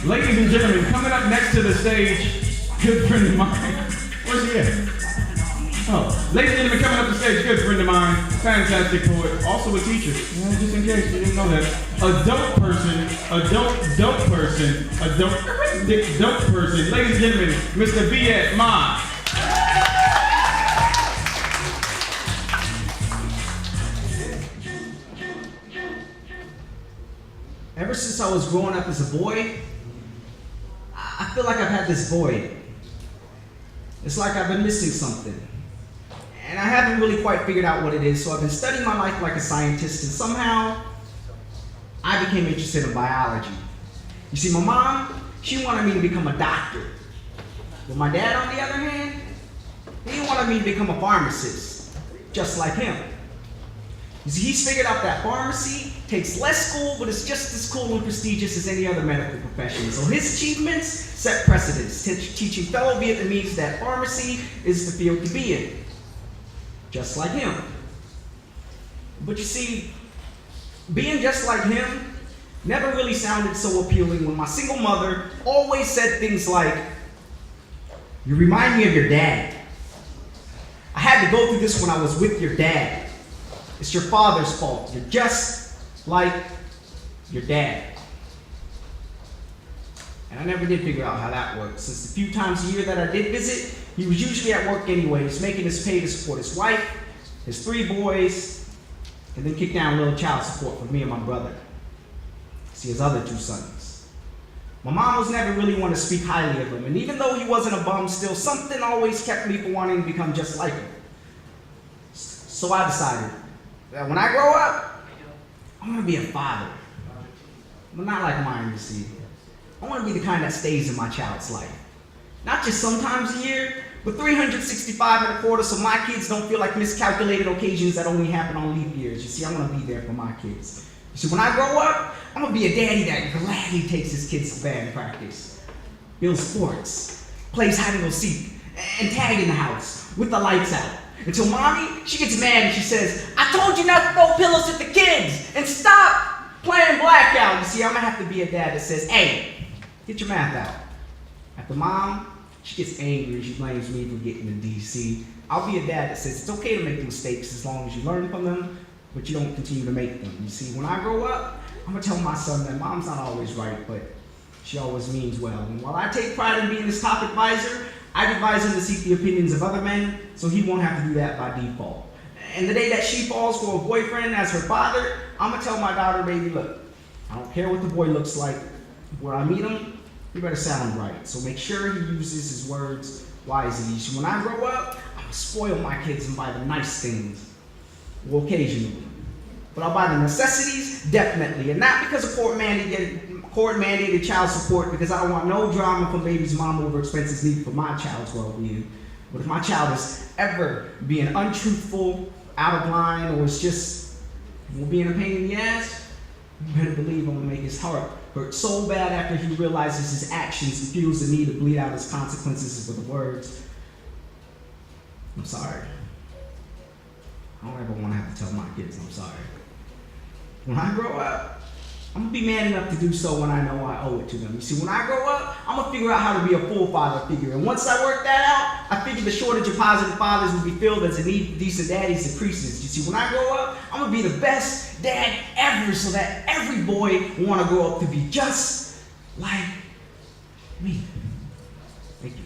Ladies and gentlemen, coming up next to the stage, good friend of mine. Where's he at? Oh, ladies and gentlemen, coming up the stage, good friend of mine, fantastic poet, also a teacher, just in case you didn't know that. A dope person, ladies and gentlemen, Mr. Viet Mai. Ever since I was growing up as a boy, I feel like I've had this void. It's like I've been missing something. And I haven't really quite figured out what it is, so I've been studying my life like a scientist, and somehow I became interested in biology. You see, my mom, she wanted me to become a doctor. But my dad, on the other hand, he wanted me to become a pharmacist, just like him. You see, he's figured out that pharmacy takes less school, but it's just as cool and prestigious as any other medical profession. So his achievements set precedents, teaching fellow Vietnamese that pharmacy is the field to be in, just like him. But you see, being just like him never really sounded so appealing when my single mother always said things like, "You remind me of your dad. I had to go through this when I was with your dad. It's your father's fault. You're just like your dad." And I never did figure out how that worked, since the few times a year that I did visit, he was usually at work anyways, making his pay to support his wife, his 3 boys, and then kick down a little child support for me and my brother. See, his other 2 sons. My mom was never really one to speak highly of him, and even though he wasn't a bum, still something always kept me from wanting to become just like him. So I decided that when I grow up, I want to be a father, but not like mine, you see. I want to be the kind that stays in my child's life. Not just sometimes a year, but 365 and a quarter, so my kids don't feel like miscalculated occasions that only happen on leap years. You see, I want to be there for my kids. You see, when I grow up, I'm going to be a daddy that gladly takes his kids to band practice, builds sports, plays hide and go seek, and tag in the house with the lights out. Until mommy, she gets mad and she says, "I told you not to throw pillows at the kids and stop playing blackout." You see, I'm gonna have to be a dad that says, "Hey, get your math out." After mom, she gets angry and she blames me for getting to DC. I'll be a dad that says it's okay to make mistakes as long as you learn from them, but you don't continue to make them. You see, when I grow up, I'm gonna tell my son that mom's not always right, but she always means well. And while I take pride in being his top advisor, I advise him to seek the opinions of other men so he won't have to do that by default. And the day that she falls for a boyfriend as her father, I'm gonna tell my daughter, "Baby, look, I don't care what the boy looks like. When I meet him, you better sound right. So make sure he uses his words wisely." So when I grow up, I'm gonna spoil my kids and buy them nice things. Well, occasionally. But I'll buy the necessities, definitely. And not because of court-mandated child support, because I don't want no drama from baby's mom over expenses needed for my child's well-being. But if my child is ever being untruthful, out of line, or is just being a pain in the ass, you better believe I'm gonna make his heart hurt so bad after he realizes his actions and feels the need to bleed out his consequences with the words, "I'm sorry." I don't ever want to have to tell my kids I'm sorry. When I grow up, I'm gonna be man enough to do so when I know I owe it to them. You see, when I grow up, I'm gonna figure out how to be a full father figure. And once I work that out, I figure the shortage of positive fathers will be filled as the need for decent daddies decreases. You see, when I grow up, I'm gonna be the best dad ever so that every boy will wanna grow up to be just like me. Thank you.